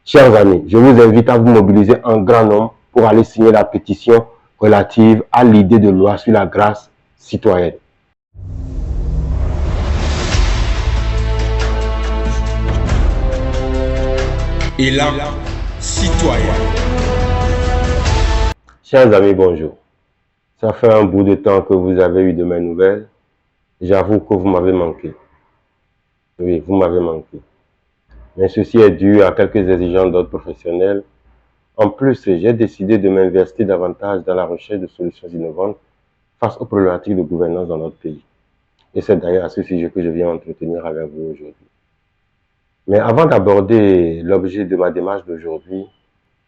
Chers amis, je vous invite à vous mobiliser en grand nombre pour aller signer la pétition relative à l'idée de loi sur la grâce citoyenne. Élan citoyen. Chers amis, bonjour. Ça fait un bout de temps que vous avez eu de mes nouvelles. J'avoue que vous m'avez manqué. Oui, vous m'avez manqué. Mais ceci est dû à quelques exigences d'ordre professionnel. En plus, j'ai décidé de m'investir davantage dans la recherche de solutions innovantes face aux problématiques de gouvernance dans notre pays. Et c'est d'ailleurs à ce sujet que je viens entretenir avec vous aujourd'hui. Mais avant d'aborder l'objet de ma démarche d'aujourd'hui,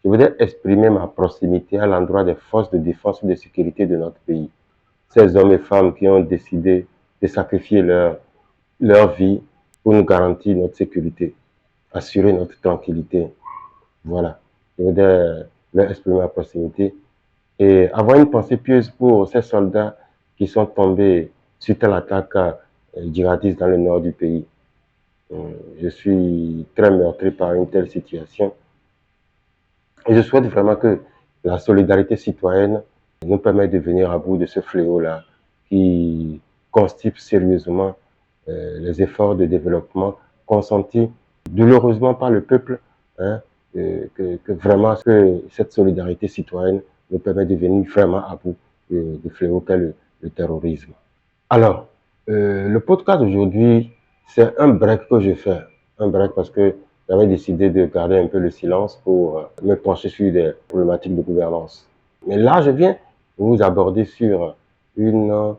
je voudrais exprimer ma proximité à l'endroit des forces de défense et de sécurité de notre pays. Ces hommes et femmes qui ont décidé de sacrifier leur vie pour nous garantir notre sécurité, assurer notre tranquillité. Voilà, je voudrais leur exprimer ma proximité et avoir une pensée pieuse pour ces soldats qui sont tombés suite à l'attaque djihadiste dans le nord du pays. Je suis très meurtri par une telle situation et je souhaite vraiment que la solidarité citoyenne nous permette de venir à bout de ce fléau-là qui constipe sérieusement les efforts de développement consentis douloureusement par le peuple, hein, que vraiment que cette solidarité citoyenne nous permet de venir vraiment à bout du fléau qu'est le terrorisme. Alors, le podcast d'aujourd'hui, c'est un break que je fais. Un break parce que j'avais décidé de garder un peu le silence pour me pencher sur des problématiques de gouvernance. Mais là, je viens vous aborder sur une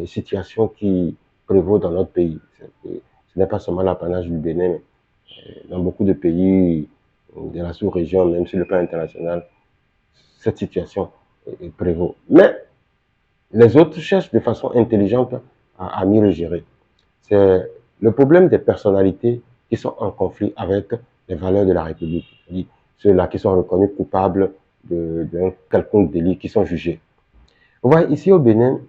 situation qui prévaut dans notre pays. Ce n'est pas seulement l'apanage du Bénin, mais dans beaucoup de pays de la sous-région, même sur le plan international, cette situation prévaut. Mais les autres cherchent de façon intelligente à mieux le gérer. C'est le problème des personnalités qui sont en conflit avec les valeurs de la République. Ceux-là qui sont reconnus coupables d'un quelconque délit, qui sont jugés. Vous voyez, ici au Bénin,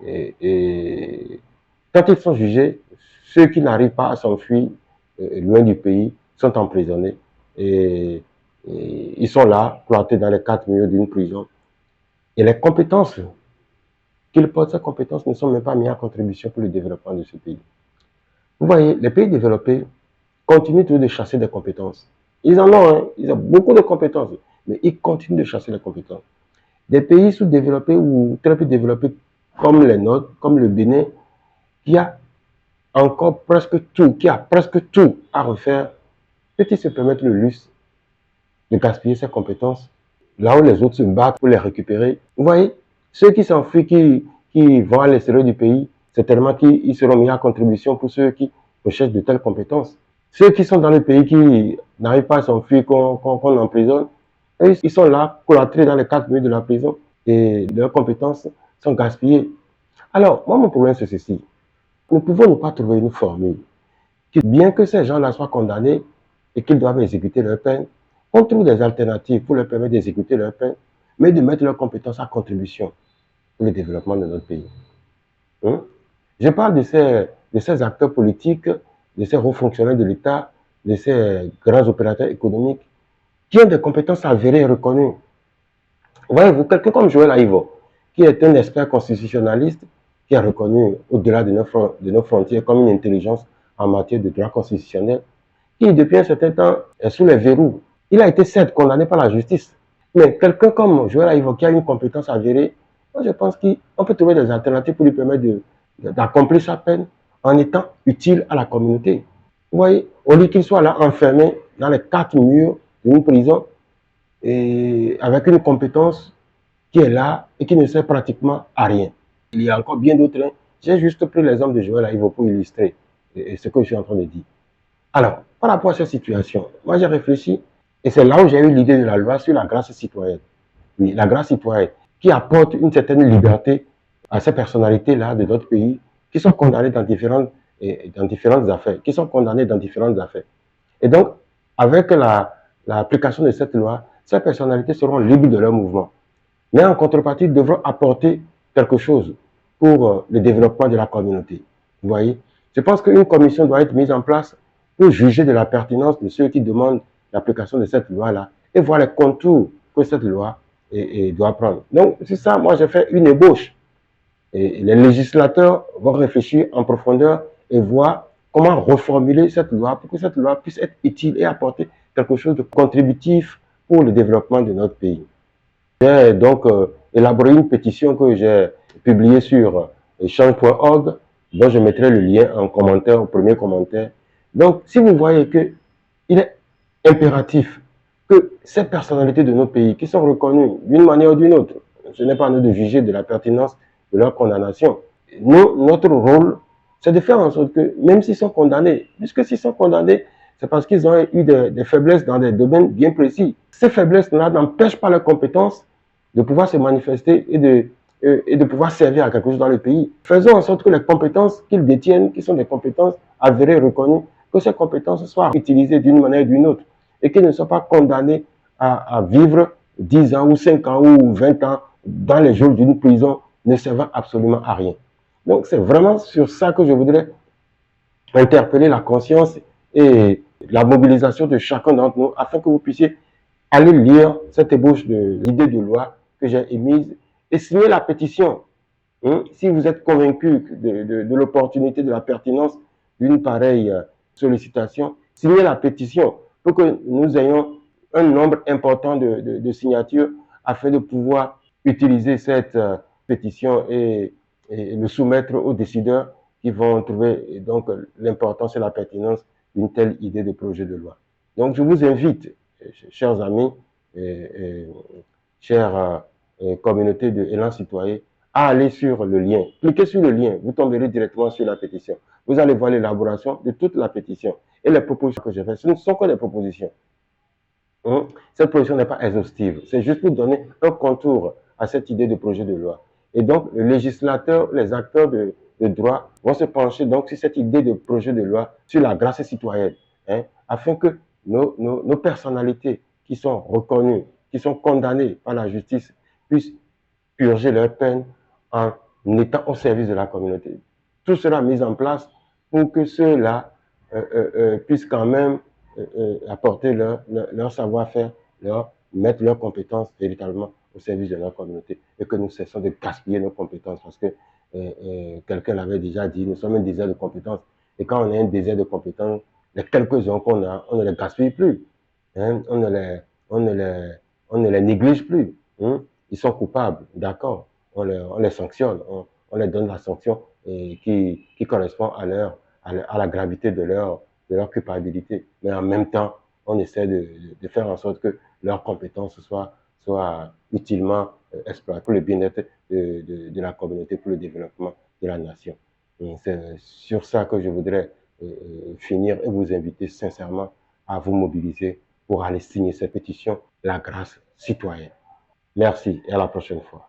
quand ils sont jugés, ceux qui n'arrivent pas à s'enfuir loin du pays sont emprisonnés et ils sont là, plantés dans les 4 murs d'une prison. Et les compétences qu'ils portent, ces compétences ne sont même pas mises à contribution pour le développement de ce pays. Vous voyez, les pays développés continuent toujours de chasser des compétences. Ils en ont, hein, ils ont beaucoup de compétences, mais ils continuent de chasser les compétences. Des pays sous-développés ou très peu développés comme les nôtres, comme le Bénin, qui a encore presque tout, qui a presque tout à refaire, peut-ils se permettre le luxe de gaspiller ses compétences là où les autres se battent pour les récupérer. Vous voyez, ceux qui s'enfuient, qui vont à l'extérieur du pays, c'est tellement qu'ils seront mis à contribution pour ceux qui recherchent de telles compétences. Ceux qui sont dans le pays qui n'arrivent pas à s'enfuir, qu'on emprisonne, ils sont là, cloîtrés dans les 4 murs de la prison et leurs compétences sont gaspillées. Alors, moi, mon problème, c'est ceci. Nous pouvons ne pas trouver une formule qui, bien que ces gens-là soient condamnés et qu'ils doivent exécuter leur peine, on trouve des alternatives pour leur permettre d'exécuter leur peine, mais de mettre leurs compétences à contribution pour le développement de notre pays. Je parle de ces acteurs politiques, de ces hauts fonctionnaires de l'État, de ces grands opérateurs économiques qui ont des compétences avérées et reconnues. Voyez-vous, quelqu'un comme Joël Aïvo, qui est un expert constitutionnaliste, qui est reconnu au-delà de nos frontières comme une intelligence en matière de droit constitutionnel, qui depuis un certain temps est sous les verrous. Il a été certes condamné par la justice, mais quelqu'un comme Joël Aïvo qui a une compétence avérée, moi je pense qu'on peut trouver des alternatives pour lui permettre d'accomplir sa peine en étant utile à la communauté. Vous voyez, au lieu qu'il soit là enfermé dans les 4 murs d'une prison et avec une compétence qui est là et qui ne sert pratiquement à rien. Il y a encore bien d'autres. J'ai juste pris l'exemple de Joël Aïvo pour illustrer ce que je suis en train de dire. Alors, par rapport à cette situation, moi j'ai réfléchi et c'est là où j'ai eu l'idée de la loi sur la grâce citoyenne. Oui, la grâce citoyenne qui apporte une certaine liberté à ces personnalités-là de notre pays qui sont condamnées dans différentes affaires, Et donc, avec l'application de cette loi, ces personnalités seront libres de leur mouvement. Mais en contrepartie, ils devront apporter quelque chose pour le développement de la communauté. Vous voyez, je pense qu'une commission doit être mise en place pour juger de la pertinence de ceux qui demandent l'application de cette loi-là et voir les contours que cette loi doit prendre. Donc, c'est ça, moi j'ai fait une ébauche. Et les législateurs vont réfléchir en profondeur et voir comment reformuler cette loi pour que cette loi puisse être utile et apporter quelque chose de contributif pour le développement de notre pays. J'ai donc élaboré une pétition que j'ai publiée sur change.org, dont je mettrai le lien en commentaire, au premier commentaire. Donc, si vous voyez qu'il est impératif que ces personnalités de nos pays, qui sont reconnues d'une manière ou d'une autre, ce n'est pas à nous de juger de la pertinence de leur condamnation. Nous, notre rôle, c'est de faire en sorte que, même s'ils sont condamnés, puisque s'ils sont condamnés, c'est parce qu'ils ont eu des faiblesses dans des domaines bien précis. Ces faiblesses-là n'empêchent pas leurs compétences de pouvoir se manifester et de pouvoir servir à quelque chose dans le pays. Faisons en sorte que les compétences qu'ils détiennent, qui sont des compétences avérées, reconnues, que ces compétences soient utilisées d'une manière ou d'une autre et qu'ils ne soient pas condamnés à vivre 10 ans ou 5 ans ou 20 ans dans les jours d'une prison ne servant absolument à rien. Donc c'est vraiment sur ça que je voudrais interpeller la conscience et la mobilisation de chacun d'entre nous afin que vous puissiez aller lire cette ébauche de l'idée de loi que j'ai émise et signer la pétition. Si vous êtes convaincu de l'opportunité, de la pertinence d'une pareille sollicitation, signez la pétition pour que nous ayons un nombre important de signatures afin de pouvoir utiliser cette pétition et le soumettre aux décideurs qui vont trouver donc l'importance et la pertinence d'une telle idée de projet de loi. Donc je vous invite, chers amis, chère communauté de Élan Citoyen, à aller sur le lien. Cliquez sur le lien, vous tomberez directement sur la pétition. Vous allez voir l'élaboration de toute la pétition. Et les propositions que j'ai faites, ce ne sont que des propositions. Cette proposition n'est pas exhaustive. C'est juste pour donner un contour à cette idée de projet de loi. Et donc, le législateur, les acteurs de droit vont se pencher donc sur cette idée de projet de loi, sur la grâce citoyenne, afin que nos personnalités qui sont reconnues, qui sont condamnées par la justice, puissent purger leur peine en étant au service de la communauté. Tout sera mis en place pour que ceux-là puissent quand même apporter leur savoir-faire, mettre leurs compétences véritablement au service de leur communauté et que nous cessons de gaspiller nos compétences parce que quelqu'un l'avait déjà dit, nous sommes un désert de compétences et quand on a un désert de compétences, les quelques-uns qu'on a, on ne les gaspille plus, on ne les néglige plus. Ils sont coupables, d'accord, on les sanctionne, on les donne la sanction qui correspond à la gravité de leur culpabilité. Mais en même temps, on essaie de faire en sorte que leurs compétences soient utilement exploitées pour le bien-être de la communauté, pour le développement de la nation. C'est sur ça que je voudrais finir et vous inviter sincèrement à vous mobiliser pour aller signer cette pétition, la grâce citoyenne. Merci et à la prochaine fois.